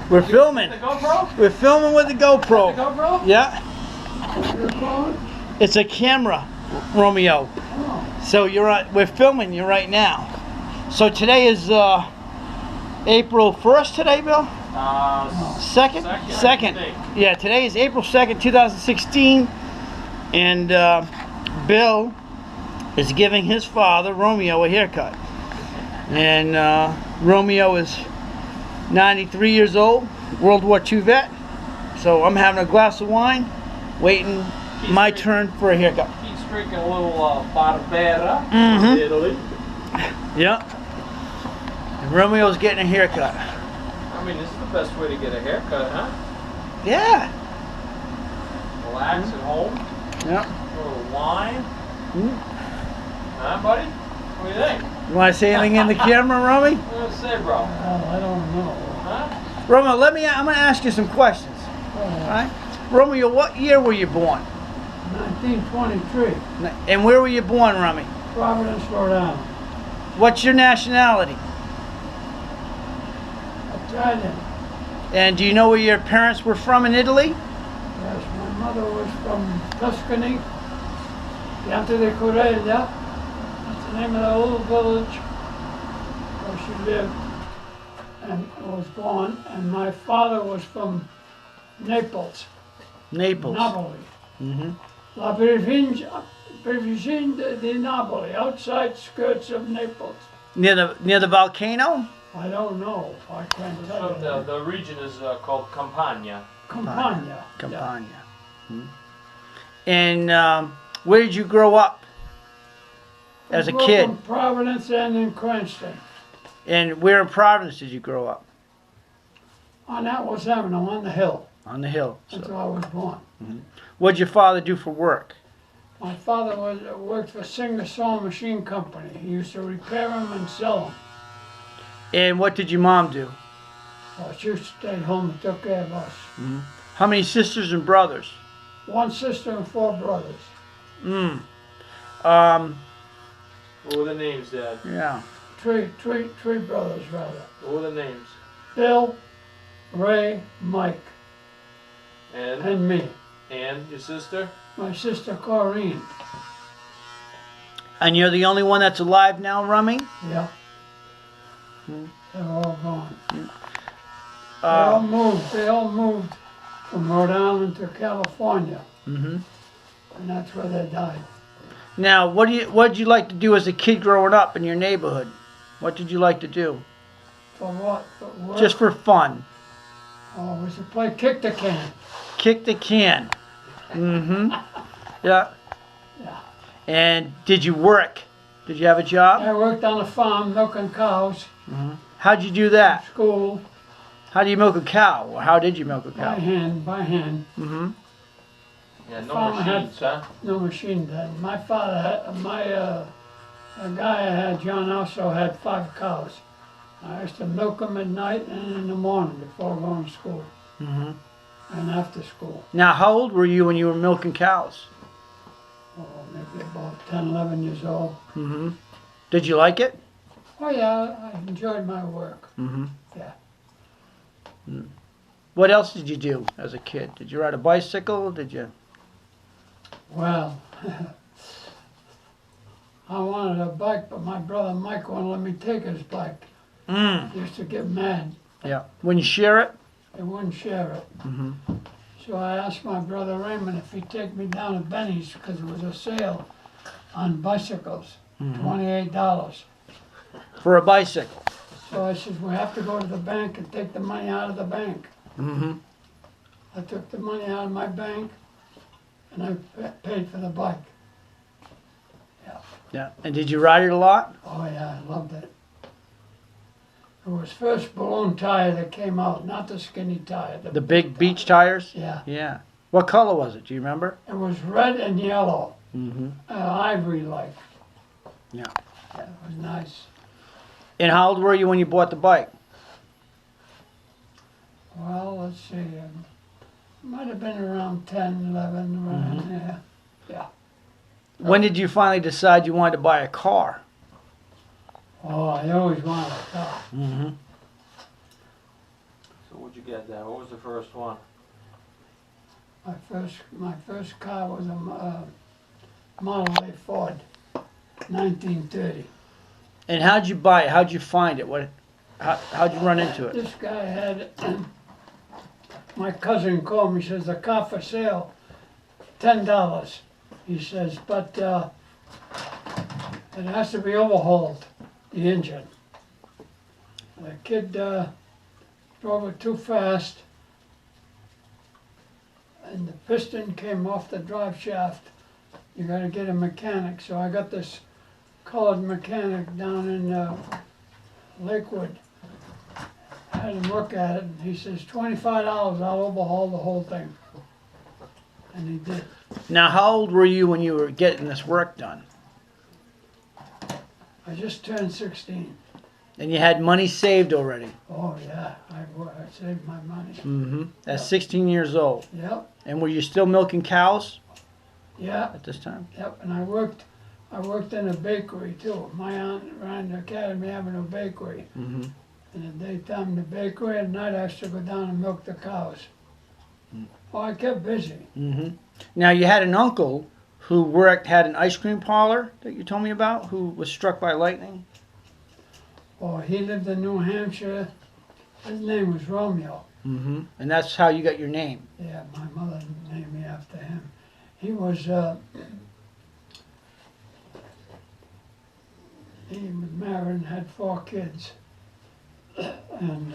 We're filming. The GoPro? We're filming with the GoPro. The GoPro? Yeah. It's a camera, Romeo. Oh. So we're filming you right now. So today is April 1st today, Bill? Second? Second. Yeah, today is April 2nd, 2016. And Bill is giving his father, Romeo, a haircut. And Romeo is 93 years old, World War II vet. So I'm having a glass of wine, waiting my turn for a haircut. He's drinking a little Barbera Mm-hmm. from Italy. Yeah. And Romeo's getting a haircut. I mean, this is the best way to get a haircut, huh? Yeah. Relax at home. Yeah. A little wine. Mm. Huh, buddy? What do you think? You want to say anything in the camera, Romy? What do you want to say, bro? I don't know. Huh? Romeo, I'm going to ask you some questions. All right? Romeo, what year were you born? 1923, And where were you born, Romy? Providence, Rhode Island. What's your nationality? Italian. And do you know where your parents were from in Italy? Yes, my mother was from Tuscany, Pianta de Corella. That's the name of the little village where she lived and was born. And my father was from Naples, Naples. Napoli. Mm-hmm. La Pervigine di Napoli, outside skirts of Naples. Near the volcano? I don't know. I can't tell you. The region is called Campania. Campania. Campania. Hmm. And where did you grow up as a I grew up kid? in Providence and in Cranston. And where in Providence did you grow up? On Atlas Avenue, on the hill. On the hill. That's So, where I was born. what did your father do for work? My father worked for Singer Saw Machine Company. He used to repair them and sell them. And what did your mom do? Well, she stayed home and took care of us. How many sisters and brothers? One sister and four brothers. Mm. What were the names, Dad? Yeah. Three brothers, rather. What were the names? Bill, Ray, Mike, and me. And your sister? My sister, Corrine. And you're the only one that's alive now, Rummy? Yeah. They're all gone. They all moved from Rhode Island to California. Mm-hmm. And that's where they died. Now, what did you like to do as a kid growing up in your neighborhood? What did you like to do? For what? For work? Just for fun. Oh, we should play kick the can. Kick the can. Mm-hmm. Yeah. Yeah. And did you work? Did you have a job? I worked on a farm milking cows. Mm-hmm. How'd you do that? School. How do you milk a cow? Or how did you milk a cow? By hand. Mm-hmm. Yeah, no Farmer machines, huh? No machine then. My father had, the guy I had, John, also had 5 cows. I used to milk them at night and in the morning before going to school. Mm-hmm. And after school. Now, how old were you when you were milking cows? Oh, maybe about 10, 11 years old. Mm-hmm. Did you like it? Oh yeah, I enjoyed my work. Mm-hmm. Yeah. What else did you do as a kid? Did you ride a bicycle? Did you? Well, I wanted a bike, but my brother Mike wouldn't let me take his bike. Mm. He used to get mad. Yeah. Wouldn't you share it? He wouldn't share it. Mm-hmm. So I asked my brother Raymond if he'd take me down to Benny's because it was a sale on bicycles, $28. For a bicycle. So I said, we have to go to the bank and take the money out of the bank. Mm-hmm. I took the money out of my bank and I paid for the bike. Yeah. Yeah. And did you ride it a lot? Oh yeah, I loved it. It was first balloon tire that came out, not the skinny tire. The big beach tires? Yeah. Yeah. What color was it? Do you remember? It was red and yellow, Mm-hmm. ivory-like. Yeah. Yeah, it was nice. And how old were you when you bought the bike? Well, let's see. Might have been around 10, 11, around there. Yeah. When did you finally decide you wanted to buy a car? Oh, I always wanted a car. Mm-hmm. So what'd you get that? What was the first one? My first car was a Model A Ford, 1930. And how'd you buy it? How'd you find it? How'd you run into it? This guy had, my cousin called me, says, the car for sale, $10. He says, but it has to be overhauled, the engine. The kid drove it too fast, and the piston came off the drive shaft. You gotta get a mechanic, so I got this colored mechanic down in Lakewood. I had him look at it, and he says, $25, I'll overhaul the whole thing. And he did. Now, how old were you when you were getting this work done? I just turned 16. And you had money saved already? Oh yeah, I saved my money. Mm-hmm. That's Yep. 16 years old. Yep, And were you still milking cows yeah, at this time? yep, and I worked in a bakery too. My aunt ran the Academy Avenue Bakery. Mm-hmm. In the daytime, the bakery, at night I used to go down and milk the cows. Oh, I kept busy. Mm-hmm. Now, you had an uncle who had an ice cream parlor that you told me about, who was struck by lightning. Oh, he lived in New Hampshire. His name was Romeo. Mm-hmm. And that's how you got your name. Yeah, my mother named me after him. He was, he was married and had 4 kids. And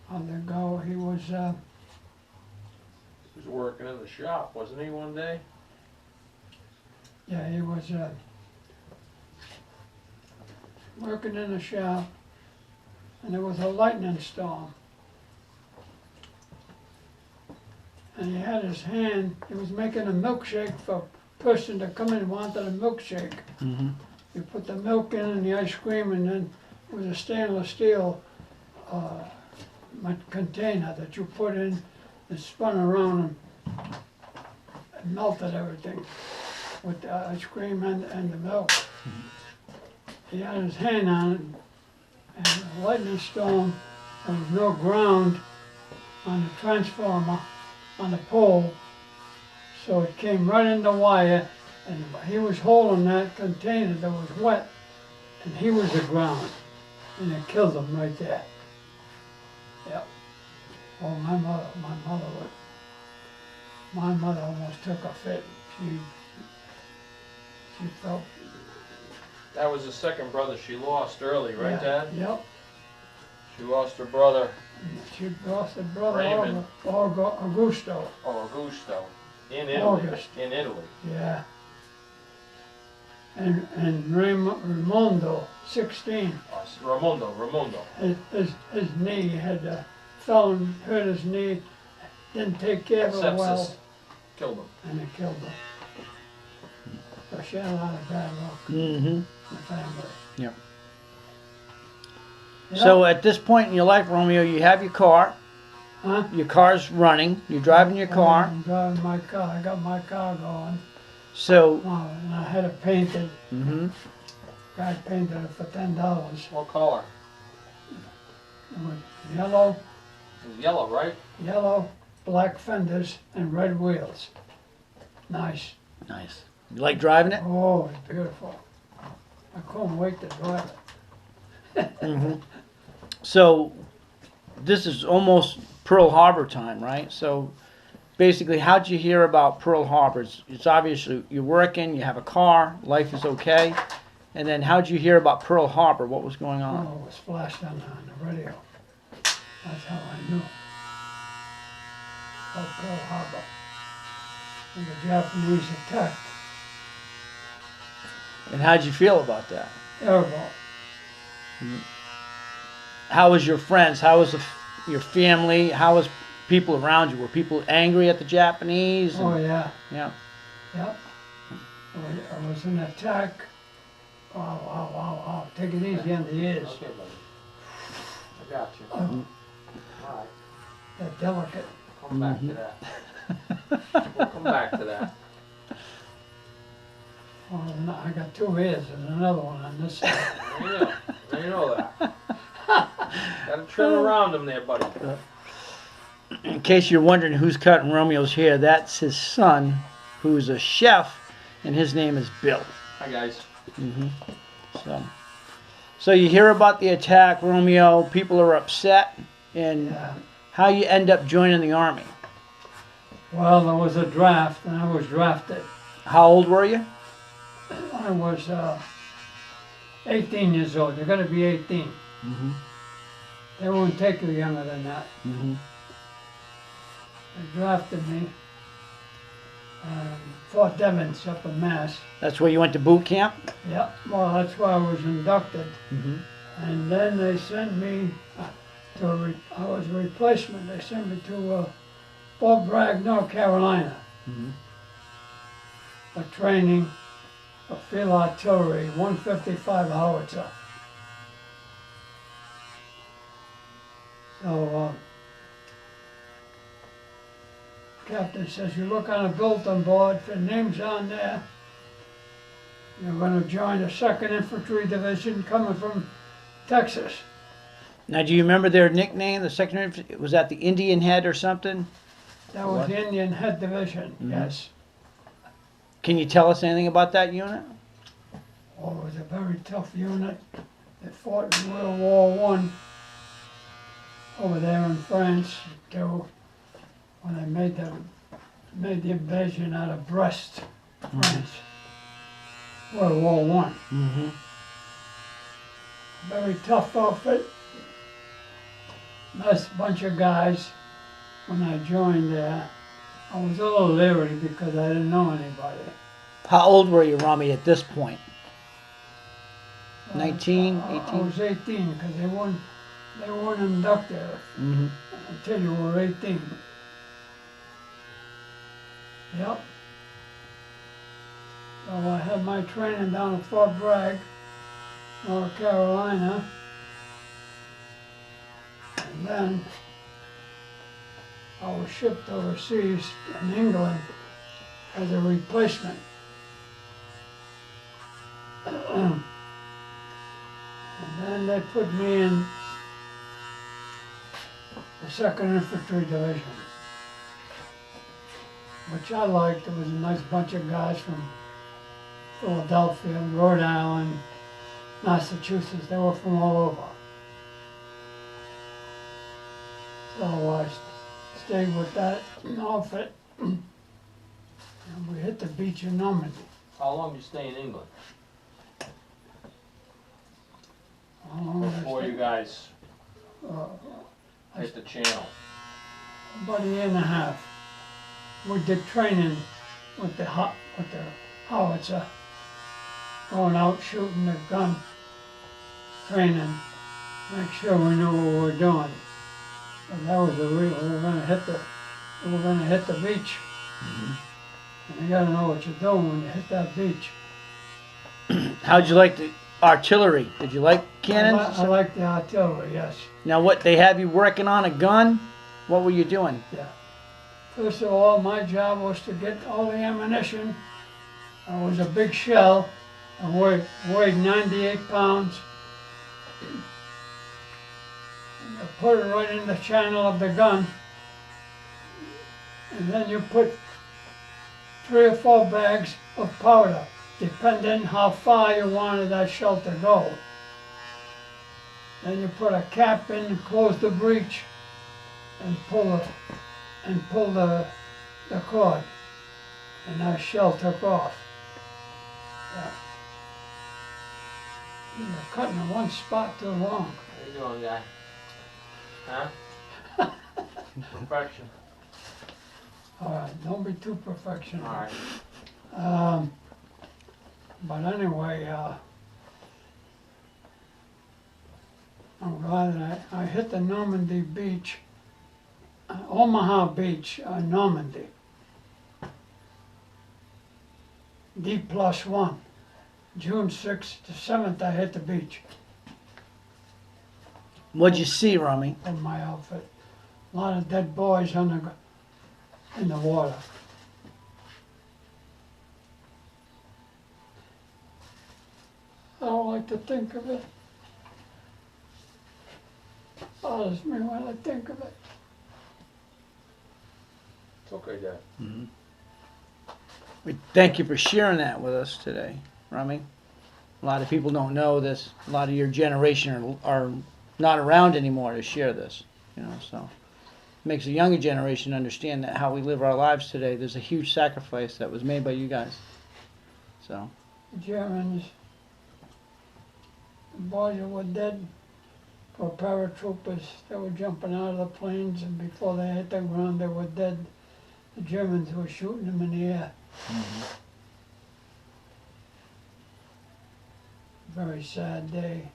on the go, he was, He was working in the shop, wasn't he, one day? yeah, he was working in a shop, and there was a lightning storm. And he had his hand, he was making a milkshake for a person to come in and wanted a milkshake. Mm-hmm. You put the milk in and the ice cream, and then it was a stainless steel container that you put in and spun around and melted everything with the ice cream and the milk. He had his hand on it, and a lightning storm, there was no ground on the transformer, on the pole, so it came right in the wire, and he was holding that container that was wet, and he was the ground, and it killed him right there. Yep. Oh, my mother almost took a fit. She felt. That was the second brother she lost early, right, Yeah, Dad? yep. She lost her brother, She lost her brother, Raymond. Augusto. Augusto, in Italy. August. In Italy. Yeah. And Raimondo, 16. Ramondo. His knee had fell and hurt his knee, didn't take care of it well, Sepsis killed him. and it killed him. So she had a lot of bad luck Mm-hmm. in the family. Yep. Yeah. So at this point in your life, Romeo, you have your car. Huh? Your car's running. You're driving your car. I'm driving my car. I got my car going. So. Oh, and I had it painted. Mm-hmm. Guy painted it for $10. What color? It was yellow, It was yellow, right? yellow, black fenders, and red wheels. Nice. Nice. You like driving it? Oh, it's beautiful. I couldn't wait to drive it. Mm-hmm. So this is almost Pearl Harbor time, right? So basically, how'd you hear about Pearl Harbor? It's obviously you're working, you have a car, life is okay. And then how'd you hear about Pearl Harbor? What was going on? Oh, it was flashed on the radio. That's how I knew. About Pearl Harbor. And the Japanese attacked. And how'd you feel about that? Terrible. How was your friends? How was your family? How was people around you? Were people angry at the Japanese? Oh, yeah. Yeah. Yep. It was an attack. Wow. Take it easy on the ears. Okay, buddy. I got you. Oh, All right. they're delicate. Come back to that. We'll come back to that. Oh, no, I got 2 ears. There's another one on this side. I know that. Gotta trim around him there, buddy. In case you're wondering who's cutting Romeo's hair, that's his son, who's a chef, and his name is Bill. Hi, guys. So you hear about the attack, Romeo. People are upset, and how you end up joining the army. Well, there was a draft, and I was drafted. How old were you? I was 18 years old. You're going to be 18. Mm-hmm. They won't take you younger than that. Mm-hmm. They drafted me. Fort Devens up in Mass. That's where you went to boot camp? Yeah, well, that's where I was inducted. Mm-hmm. And then they sent me I was a replacement. They sent me to Fort Bragg, North Carolina. Mm-hmm. For training of field artillery, 155 howitzer. So, captain says, you look on a bulletin board, if your name's on there, you're going to join the 2nd Infantry Division coming from Texas. Now, do you remember their nickname? The second was that the Indian Head or something? That was the Indian Head Division, yes. Can you tell us anything about that unit? Oh, it was a very tough unit that fought in World War I over there in France. When they made the invasion out of Brest, France. World War I. Mm-hmm. Very tough outfit. Nice bunch of guys. When I joined there, I was a little leery because I didn't know anybody. How old were you, Rami, at this point? 19, 18? I was 18 because they weren't inducted until you were 18. Yep. So I had my training down at Fort Bragg, North Carolina. And then I was shipped overseas in England as a replacement. And then they put me in the 2nd Infantry Division, which I liked. It was a nice bunch of guys from Philadelphia, Rhode Island, Massachusetts. They were from all over. So I stayed with that outfit, and we hit the beach in Normandy. How long did you stay in England? How long did I Before stay? you guys Uh, hit the channel. About a year and a half. We did training with the howitzer, going out shooting the gun, training, make sure we knew what we were doing. And that was the real. We were going to hit the beach. And you got to know what you're doing when you hit that beach. How'd you like the artillery? Did you like cannons? I like the artillery, yes. Now, what, they have you working on a gun? What were you doing? Yeah. First of all, my job was to get all the ammunition. It was a big shell. It weighed 98 pounds. And you put it right in the channel of the gun. And then you put 3 or 4 bags of powder, depending how far you wanted that shell to go. Then you put a cap in, close the breech, and pull the cord, and that shell took off. Yeah. You're cutting in one spot too long. How you doing, guy? Huh? Perfection. All right, don't be too perfectionist. All right. But anyway, I'm glad that I hit the Normandy beach, Omaha Beach, Normandy. D+1. June 6th to 7th, I hit the beach What'd you see, Rami? in my outfit. A lot of dead boys in the water. I don't like to think of it. bothers me when I think of it. It's okay, Dad. We thank you for sharing that with us today, Rummy. A lot of people don't know this. A lot of your generation are not around anymore to share this, you know, so it makes the younger generation understand that how we live our lives today. There's a huge sacrifice that was made by you guys. So The Germans, the boys that were dead were paratroopers. They were jumping out of the planes, and before they hit the ground, they were dead. The Germans were shooting them in the air. Very sad day.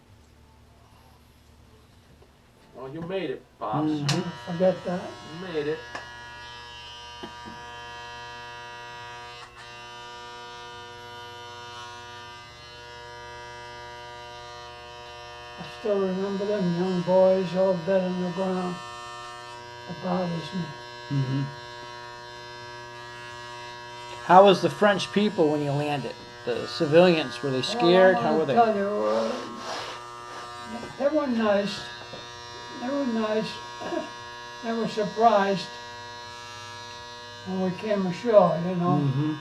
Well, you made it, Pops. Forget that. You made it. I still remember them young boys all dead on the ground. It bothers me. how was the French people when you landed? The civilians, were they scared? How were they? Tell you, they were nice. They were nice. They were surprised when we came ashore, you know.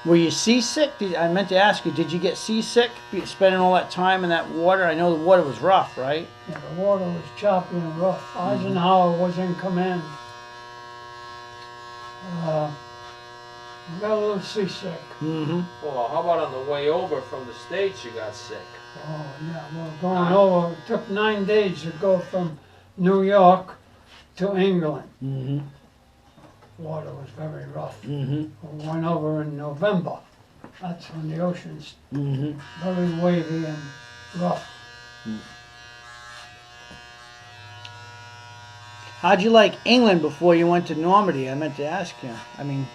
Were you seasick? I meant to ask you, did you get seasick spending all that time in that water? I know the water was rough, right? Yeah, the water was choppy and rough. Eisenhower was in command. I got a little seasick. Well, how about on the way over from the States you got sick? Oh, yeah, well, going over, it took 9 days to go from New York to England. Water was very rough. We went over in November. That's when the ocean's very wavy and rough. How'd you like England before you went to Normandy? I meant to ask you. I mean,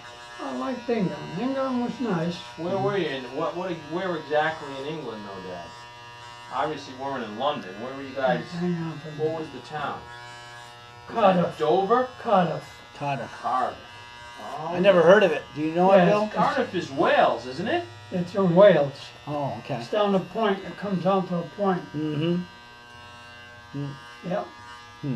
I liked England. England was nice. Where were you in, where exactly in England though, Dad? Obviously we weren't in London. Where were you guys, Hang on for a what minute. was the town? Was that Cardiff. Dover? Cardiff. Cardiff. Cardiff. Oh, I never heard of it. Do you know it, Yes. Bill? Cardiff is Wales, isn't it? It's in Wales. Oh, okay. It's down a point. It comes down to a point. Mm-hmm. Yep. Hmm.